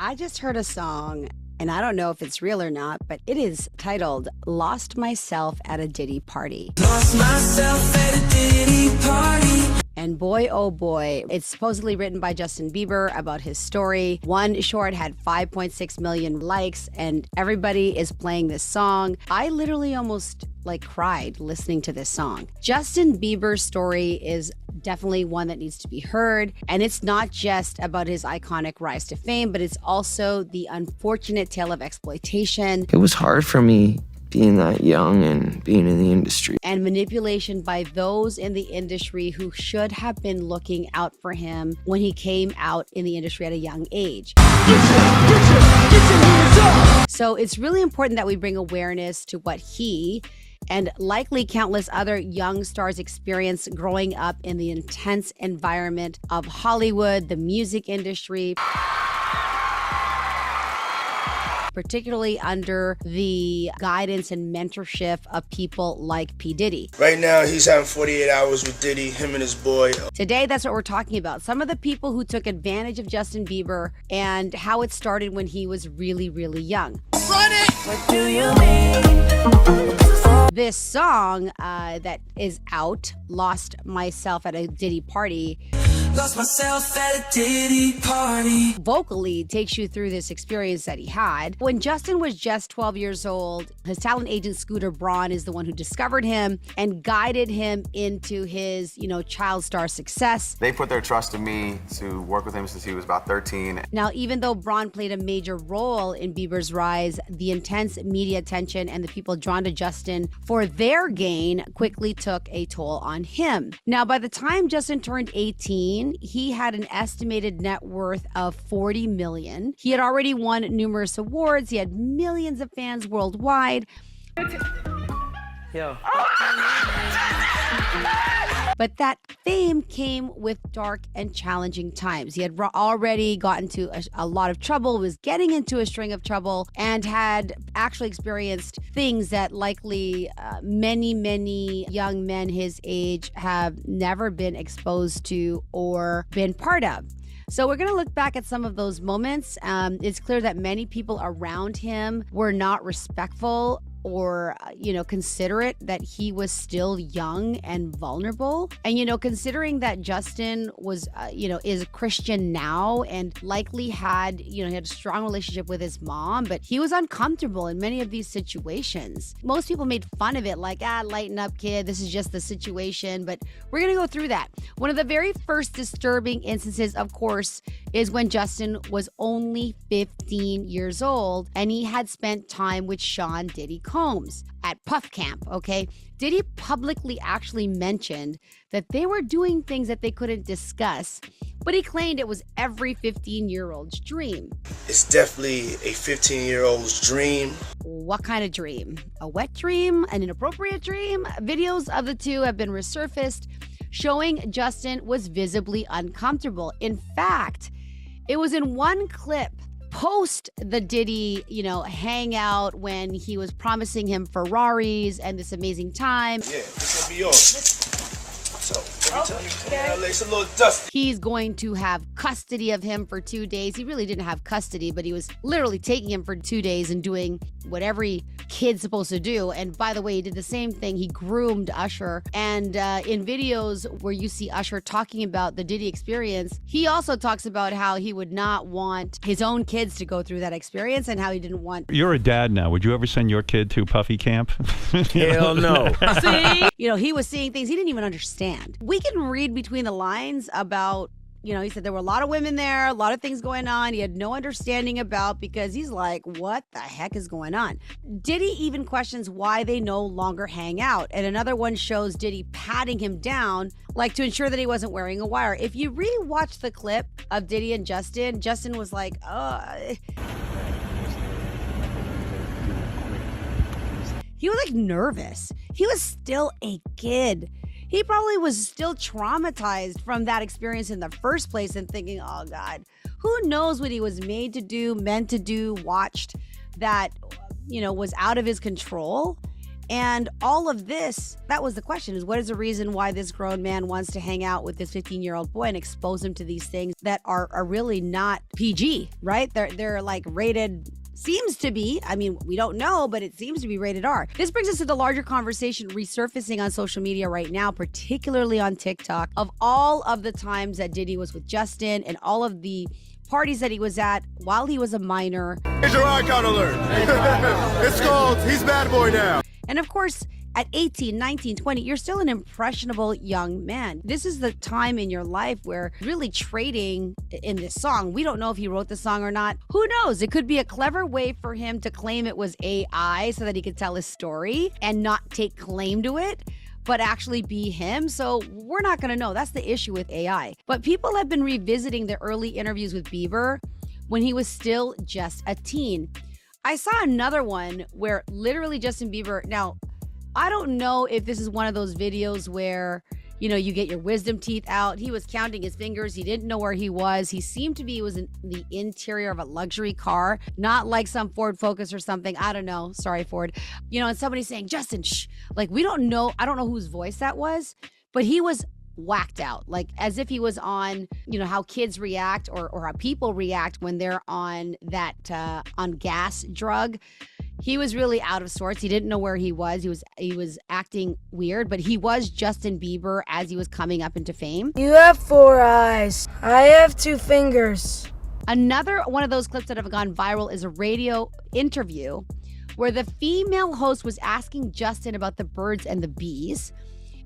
I just heard a song, and I don't know if it's real or not, but it is titled Lost Myself at a Diddy Party. Lost myself at a Diddy party. And boy, oh boy, it's supposedly written by Justin Bieber about his story. One short had 5.6 million likes, and everybody is playing this song. I literally almost cried listening to this song. Justin Bieber's story is definitely one that needs to be heard. And it's not just about his iconic rise to fame, but it's also the unfortunate tale of exploitation. It was hard for me being that young and being in the industry. And manipulation by those in the industry who should have been looking out for him when he came out in the industry at a young age. Get your hands up! So it's really important that we bring awareness to what he and likely countless other young stars experience growing up in the intense environment of Hollywood, the music industry, particularly under the guidance and mentorship of people like P. Diddy. Right now, he's having 48 hours with Diddy, him and his boy. Today, that's what we're talking about. Some of the people who took advantage of Justin Bieber and how it started when he was really, really young. Run it! What do you mean? This song that is out, Lost Myself at a Diddy Party, Lost myself at a Diddy party. vocally takes you through this experience that he had. When Justin was just 12 years old, his talent agent Scooter Braun is the one who discovered him and guided him into his, child star success. They put their trust in me to work with him since he was about 13. Now, even though Braun played a major role in Bieber's rise, the intense media attention and the people drawn to Justin for their gain quickly took a toll on him. Now, by the time Justin turned 18, he had an estimated net worth of $40 million. He had already won numerous awards. He had millions of fans worldwide. Yo. But that fame came with dark and challenging times. He had already gotten into a lot of trouble, was getting into a string of trouble, and had actually experienced things that likely many, many young men his age have never been exposed to or been part of. So we're going to look back at some of those moments. It's clear that many people around him were not respectful or, considerate that he was still young and vulnerable. And, considering that Justin was, is a Christian now and likely had, he had a strong relationship with his mom, but he was uncomfortable in many of these situations. Most people made fun of it, lighten up, kid. This is just the situation. But we're going to go through that. One of the very first disturbing instances, of course, is when Justin was only 15 years old and he had spent time with Sean Diddy Combs at Puff Camp, okay? Diddy publicly actually mentioned that they were doing things that they couldn't discuss, but he claimed it was every 15-year-old's dream. It's definitely a 15-year-old's dream. What kind of dream? A wet dream? An inappropriate dream? Videos of the two have been resurfaced showing Justin was visibly uncomfortable. In fact, it was in one clip post the Diddy, hangout when he was promising him Ferraris and this amazing time. Yeah, this will be yours. So, every time you it's a little dusty. He's going to have custody of him for 2 days. He really didn't have custody, but he was literally taking him for 2 days and doing what every kid's supposed to do. And by the way, he did the same thing. He groomed Usher. And in videos where you see Usher talking about the Diddy experience, he also talks about how he would not want his own kids to go through that experience and how he didn't want... You're a dad now. Would you ever send your kid to Puffy Camp? Hell no. See? He was seeing things he didn't even understand. We can read between the lines about... he said there were a lot of women there, a lot of things going on he had no understanding about because he's like, what the heck is going on? Diddy even questions why they no longer hang out. And another one shows Diddy patting him down, to ensure that he wasn't wearing a wire. If you rewatch the clip of Diddy and Justin was like, he was nervous. He was still a kid. He probably was still traumatized from that experience in the first place and thinking, oh God, who knows what he was made to do, meant to do, watched that, was out of his control. And all of this, that was the question, is what is the reason why this grown man wants to hang out with this 15-year-old boy and expose him to these things that are really not PG, right? They're like rated, seems to be, I mean, we don't know, but it seems to be rated R. This brings us to the larger conversation resurfacing on social media right now, particularly on TikTok, of all of the times that Diddy was with Justin and all of the parties that he was at while he was a minor. Here's your icon alert. It's called He's Bad Boy Now. And of course, at 18, 19, 20, you're still an impressionable young man. This is the time in your life where really trading in this song, we don't know if he wrote the song or not. Who knows? It could be a clever way for him to claim it was AI so that he could tell his story and not take claim to it, but actually be him. So we're not going to know. That's the issue with AI. But people have been revisiting the early interviews with Bieber when he was still just a teen. I saw another one where literally Justin Bieber, now, I don't know if this is one of those videos where, you know, you get your wisdom teeth out. He was counting his fingers. He didn't know where he was. He seemed to be, he was in the interior of a luxury car, not like some Ford Focus or something. I don't know. Sorry, Ford. You know, and somebody's saying, Justin, shh. Like, we don't know. I don't know whose voice that was, but he was whacked out, like as if he was on, you know, how kids react or how people react when they're on that, on gas drug. He was really out of sorts. He didn't know where he was. He was acting weird, but he was Justin Bieber as he was coming up into fame. You have 4 eyes. I have 2 fingers. Another one of those clips that have gone viral is a radio interview where the female host was asking Justin about the birds and the bees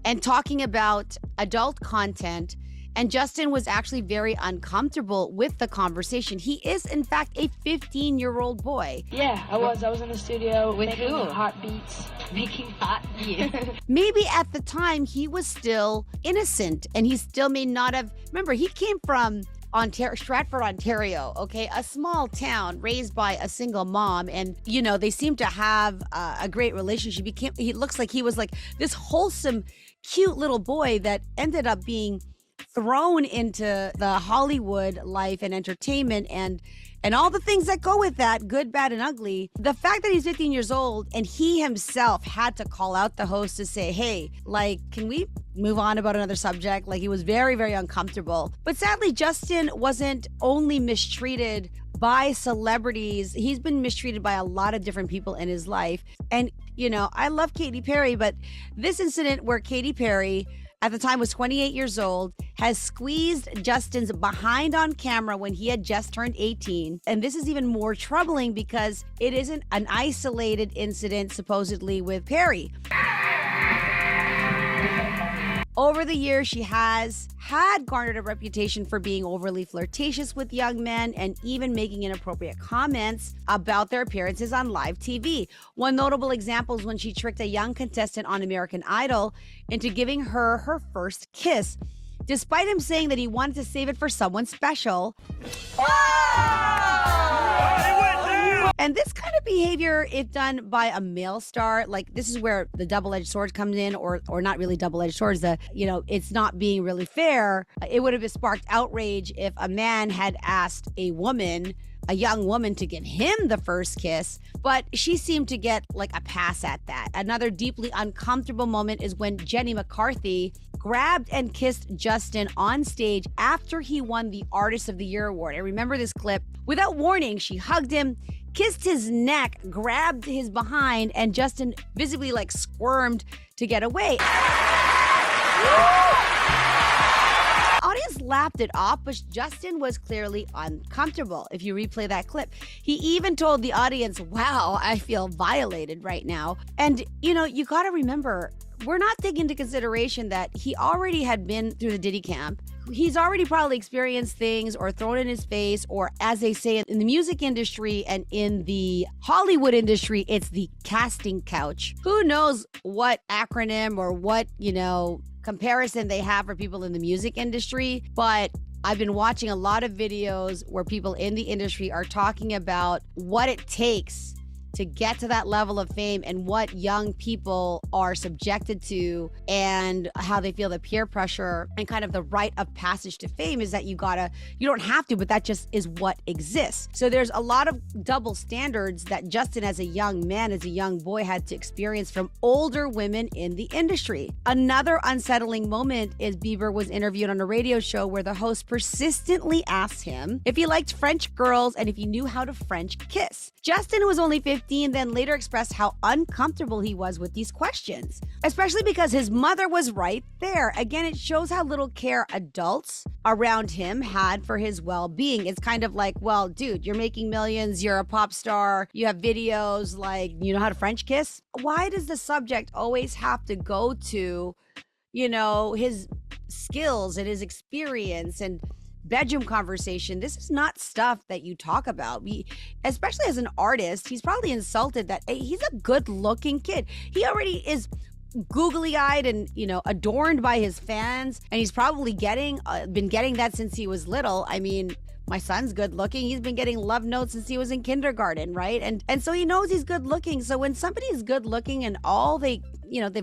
and talking about adult content. And Justin was actually very uncomfortable with the conversation. He is, in fact, a 15-year-old boy. Yeah, I was in the studio with making who? hot beats. Making hot beats. Maybe at the time he was still innocent and he still may not have. Remember, he came from Stratford, Ontario, okay? A small town raised by a single mom. And, you know, they seem to have a great relationship. He looks like he was like this wholesome, cute little boy that ended up being thrown into the Hollywood life and entertainment and all the things that go with that, good, bad, and ugly. The fact that he's 15 years old and he himself had to call out the host to say, hey, like, can we move on about another subject? Like, he was very, very uncomfortable. But sadly, Justin wasn't only mistreated by celebrities. He's been mistreated by a lot of different people in his life. And, you know, I love Katy Perry, but this incident where Katy Perry, at the time was 28 years old, has squeezed Justin's behind on camera when he had just turned 18. And this is even more troubling because it isn't an isolated incident, supposedly, with Perry. Over the years, she had garnered a reputation for being overly flirtatious with young men and even making inappropriate comments about their appearances on live TV. One notable example is when she tricked a young contestant on American Idol into giving her her first kiss, despite him saying that he wanted to save it for someone special. And this kind of behavior, if done by a male star, like this is where the double-edged sword comes in, or not really double-edged swords, you know, it's not being really fair. It would have sparked outrage if a man had asked a young woman to give him the first kiss, but she seemed to get like a pass at that. Another deeply uncomfortable moment is when Jenny McCarthy grabbed and kissed Justin on stage after he won the Artist of the Year award. I remember this clip. Without warning, she hugged him, kissed his neck, grabbed his behind, and Justin visibly like squirmed to get away. Audience laughed it off, but Justin was clearly uncomfortable. If you replay that clip, he even told the audience, wow, I feel violated right now. And, you know, you got to remember, we're not taking into consideration that he already had been through the Diddy camp. He's already probably experienced things or thrown in his face, or as they say in the music industry and in the Hollywood industry, it's the casting couch. Who knows what acronym or what, you know, comparison they have for people in the music industry, but I've been watching a lot of videos where people in the industry are talking about what it takes to get to that level of fame and what young people are subjected to and how they feel the peer pressure and kind of the rite of passage to fame is that you don't have to, but that just is what exists. So there's a lot of double standards that Justin as a young man, as a young boy had to experience from older women in the industry. Another unsettling moment is Bieber was interviewed on a radio show where the host persistently asked him if he liked French girls and if he knew how to French kiss. Justin, who was only 15, then later expressed how uncomfortable he was with these questions, especially because his mother was right there. Again, it shows how little care adults around him had for his well-being. It's kind of like, well, dude, you're making millions, you're a pop star, you have videos, like, you know how to French kiss? Why does the subject always have to go to, his skills and his experience and bedroom conversation? This is not stuff that you talk about. Especially as an artist, he's probably insulted that he's a good-looking kid. He already is googly-eyed and adorned by his fans, and he's probably been getting that since he was little. I mean, my son's good looking. He's been getting love notes since he was in kindergarten, right? And so he knows he's good looking. So when somebody is good looking and all they've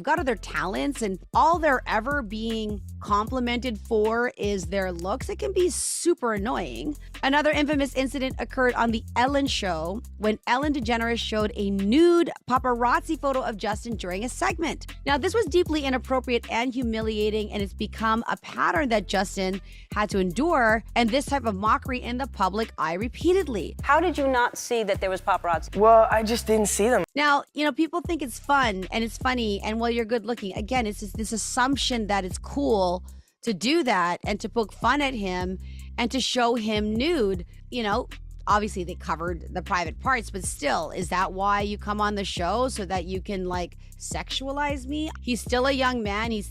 got other talents and all they're ever being complimented for is their looks, it can be super annoying. Another infamous incident occurred on the Ellen show when Ellen DeGeneres showed a nude paparazzi photo of Justin during a segment. Now, this was deeply inappropriate and humiliating, and it's become a pattern that Justin had to endure, and this type of mockery in the public eye repeatedly. How did you not see that there was paparazzi? Well, I just didn't see them. Now, people think it's fun and it's funny and well, you're good looking. Again, it's just this assumption that it's cool to do that and to poke fun at him and to show him nude. Obviously they covered the private parts, but still, is that why you come on the show? So that you can sexualize me? He's still a young man. He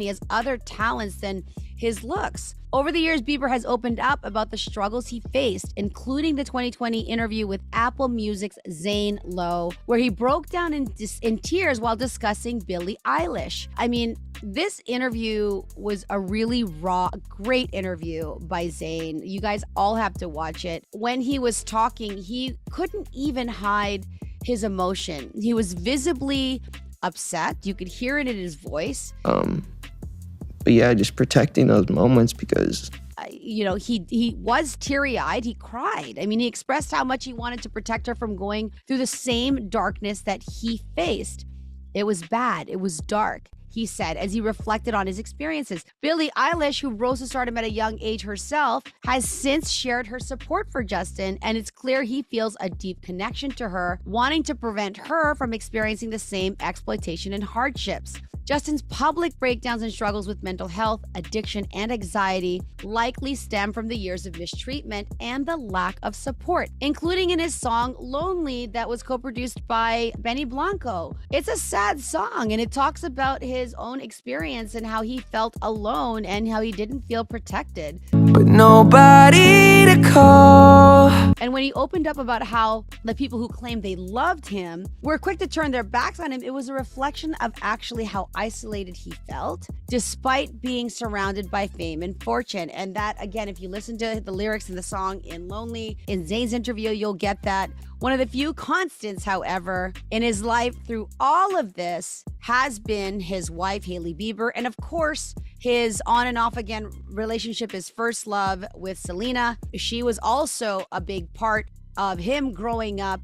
has other talents than his looks. Over the years, Bieber has opened up about the struggles he faced, including the 2020 interview with Apple Music's Zane Lowe, where he broke down in tears while discussing Billie Eilish. I mean, this interview was a really raw, great interview by Zane. You guys all have to watch it. When he was talking, he couldn't even hide his emotion. He was visibly upset. You could hear it in his voice. But yeah, just protecting those moments because he was teary-eyed. He cried. I mean, he expressed how much he wanted to protect her from going through the same darkness that he faced. It was bad. It was dark, he said, as he reflected on his experiences. Billie Eilish, who rose to stardom at a young age herself, has since shared her support for Justin, and it's clear he feels a deep connection to her, wanting to prevent her from experiencing the same exploitation and hardships. Justin's public breakdowns and struggles with mental health, addiction, and anxiety likely stem from the years of mistreatment and the lack of support, including in his song Lonely that was co-produced by Benny Blanco. It's a sad song, and it talks about his own experience and how he felt alone and how he didn't feel protected. But nobody to call. And when he opened up about how the people who claimed they loved him were quick to turn their backs on him, it was a reflection of actually how isolated he felt, despite being surrounded by fame and fortune. And that, again, if you listen to the lyrics in the song in Lonely, in Zayn's interview, you'll get that. One of the few constants, however, in his life through all of this has been his wife, Hailey Bieber, and of course, his on and off again relationship, his first love with Selena. She was also a big part of him growing up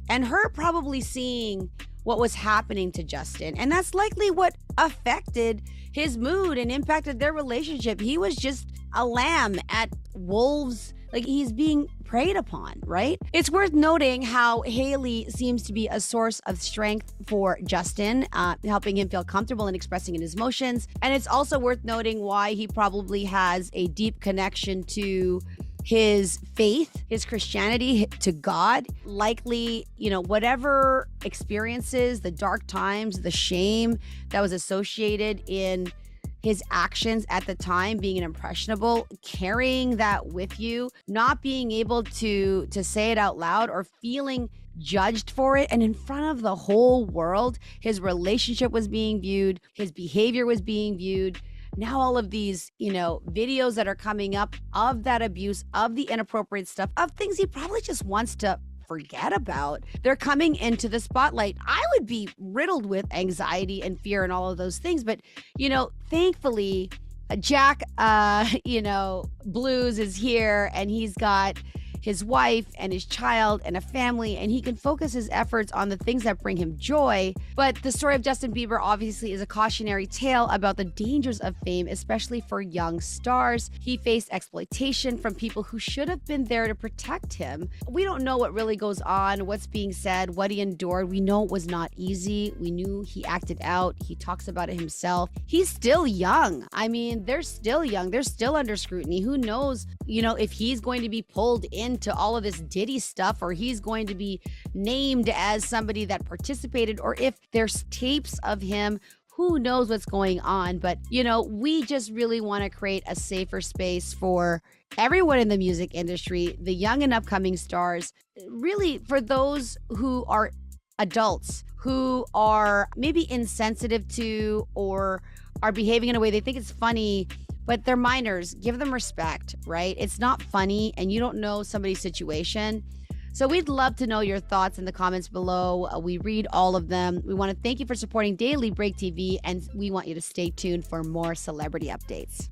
and her probably seeing what was happening to Justin. And that's likely what affected his mood and impacted their relationship. He was just a lamb at wolves. He's being preyed upon, right? It's worth noting how Hailey seems to be a source of strength for Justin, helping him feel comfortable in expressing his emotions. And it's also worth noting why he probably has a deep connection to his faith, his Christianity, to God. Likely, whatever experiences, the dark times, the shame that was associated in his actions at the time, being an impressionable, carrying that with you, not being able to say it out loud or feeling judged for it. And in front of the whole world, his relationship was being viewed, his behavior was being viewed. Now all of these, videos that are coming up of that abuse, of the inappropriate stuff, of things he probably just wants to forget about. They're coming into the spotlight. I would be riddled with anxiety and fear and all of those things. But, thankfully, Jack, Blues is here, and he's got his wife and his child and a family, and he can focus his efforts on the things that bring him joy. But the story of Justin Bieber obviously is a cautionary tale about the dangers of fame, especially for young stars. He faced exploitation from people who should have been there to protect him. We don't know what really goes on, what's being said, what he endured. We know it was not easy. We knew he acted out. He talks about it himself. He's still young. I mean, they're still young. They're still under scrutiny. Who knows, if he's going to be pulled into all of this Diddy stuff, or he's going to be named as somebody that participated, or if there's tapes of him. Who knows what's going on? But, we just really want to create a safer space for everyone in the music industry, the young and upcoming stars, really for those who are adults, who are maybe insensitive to or are behaving in a way they think it's funny, but they're minors. Give them respect, right? It's not funny, and you don't know somebody's situation. So we'd love to know your thoughts in the comments below. We read all of them. We want to thank you for supporting Daily Break TV, and we want you to stay tuned for more celebrity updates.